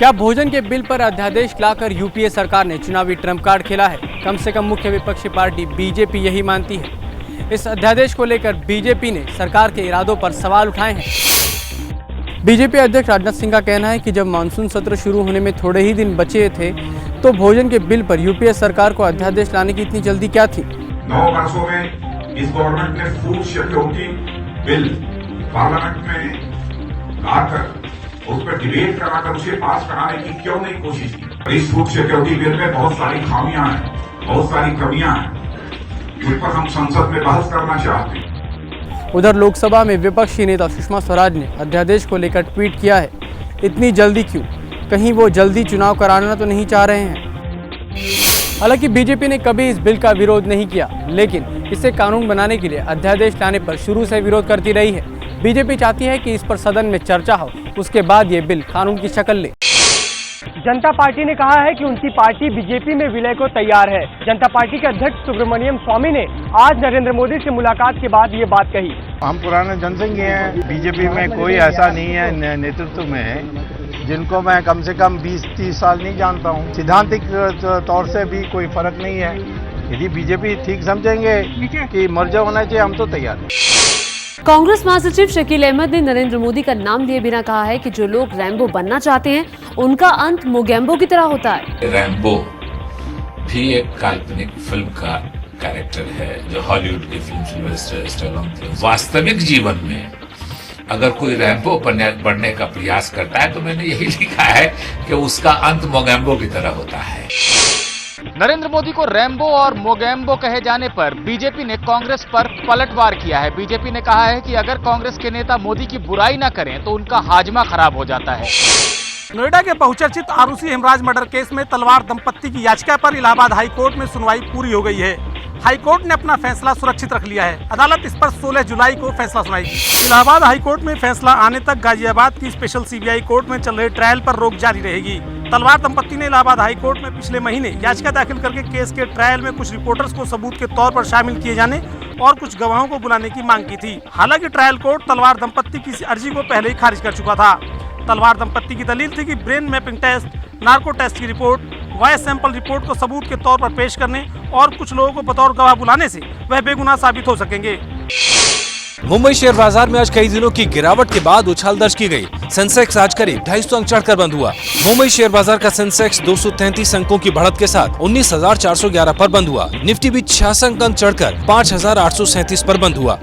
क्या भोजन के बिल पर अध्यादेश लाकर यूपीए सरकार ने चुनावी ट्रम्प कार्ड खेला है? कम से कम मुख्य विपक्षी पार्टी बीजेपी यही मानती है। इस अध्यादेश को लेकर बीजेपी ने सरकार के इरादों पर सवाल उठाए हैं। बीजेपी अध्यक्ष राजनाथ सिंह का कहना है कि जब मानसून सत्र शुरू होने में थोड़े ही दिन बचे थे तो भोजन के बिल पर यूपीए सरकार को अध्यादेश लाने की इतनी जल्दी क्या थी? 9 वर्षों में इस गवर्नमेंट ने फूड सिक्योरिटी बिल पार्लियामेंट में लाकर उस पर डिबेट कराकर उसे पास कराने की क्यों नहीं कोशिश की? इस फूड सिक्योरिटी बिल में बहुत सारी खामियां हैं, बहुत सारी कमियां हैं, जिन पर हम संसद में बहस करना चाहते हैं। उधर लोकसभा में विपक्षी नेता सुषमा स्वराज ने अध्यादेश को लेकर ट्वीट किया है, इतनी जल्दी क्यों? कहीं वो जल्दी चुनाव कराना तो नहीं चाह रहे हैं? हालांकि बीजेपी ने कभी इस बिल का विरोध नहीं किया, लेकिन इसे कानून बनाने के लिए अध्यादेश लाने पर शुरू से विरोध करती रही है। बीजेपी चाहती है कि इस पर सदन में चर्चा हो, उसके बाद ये बिल कानून की शक्ल ले। जनता पार्टी ने कहा है कि उनकी पार्टी बीजेपी में विलय को तैयार है। जनता पार्टी के अध्यक्ष सुब्रमण्यम स्वामी ने आज नरेंद्र मोदी से मुलाकात के बाद ये बात कही। हम पुराने जनसंघ हैं, बीजेपी में कोई ऐसा नहीं है नेतृत्व में जिनको मैं कम से कम 20-30 साल नहीं जानता हूं। सिद्धांतिक तौर से भी कोई फर्क नहीं है। यदि बीजेपी ठीक समझेंगे कि मर्ज होना चाहिए, हम तो तैयार हैं। कांग्रेस महासचिव शकील अहमद ने नरेंद्र मोदी का नाम लिए बिना कहा है कि जो लोग रैम्बो बनना चाहते हैं उनका अंत मोगैम्बो की तरह होता है। रैम्बो भी एक काल्पनिक फिल्म का कैरेक्टर है जो हॉलीवुड की फिल्म सिल्वेस्टर स्टैलोन थे। वास्तविक जीवन में अगर कोई रैम्बो बनने का प्रयास करता है तो मैंने यही लिखा है कि उसका अंत मोगैम्बो की तरह होता है। नरेंद्र मोदी को रैम्बो और मोगैम्बो कहे जाने पर बीजेपी ने कांग्रेस पर पलटवार किया है। बीजेपी ने कहा है कि अगर कांग्रेस के नेता मोदी की बुराई न करें तो उनका हाजमा खराब हो जाता है। नोएडा के बहुचर्चित आरुषि हेमराज मर्डर केस में तलवार दंपत्ति की याचिका पर इलाहाबाद हाईकोर्ट में सुनवाई पूरी हो गई है। हाईकोर्ट ने अपना फैसला सुरक्षित रख लिया है। अदालत इस पर 16 जुलाई को फैसला सुनाएगी। इलाहाबाद हाईकोर्ट में फैसला आने तक गाजियाबाद की स्पेशल सीबीआई कोर्ट में चल रहे ट्रायल पर रोक जारी रहेगी। तलवार दंपत्ति ने इलाहाबाद हाईकोर्ट में पिछले महीने याचिका दाखिल करके केस के ट्रायल में कुछ रिपोर्टर्स को सबूत के तौर पर शामिल किए जाने और कुछ गवाहों को बुलाने की मांग की थी। हालांकि ट्रायल कोर्ट तलवार दंपत्ति की इस अर्जी को पहले ही खारिज कर चुका था। तलवार दंपत्ति की दलील थी कि brain mapping test, narco test की रिपोर्ट, वॉइस सैंपल रिपोर्ट को सबूत के तौर पर पेश करने और कुछ लोगों को बतौर गवाह बुलाने से वह बेगुनाह साबित हो सकेंगे। मुंबई शेयर बाजार में आज कई दिनों की गिरावट के बाद उछाल दर्ज की गई। सेंसेक्स आज करीब 250 अंक चढ़कर बंद हुआ। मुंबई शेयर बाजार का सेंसेक्स 233 अंकों की बढ़त के साथ 19,411 पर बंद हुआ। निफ्टी भी 66 अंक चढ़कर 5,837 पर बंद हुआ।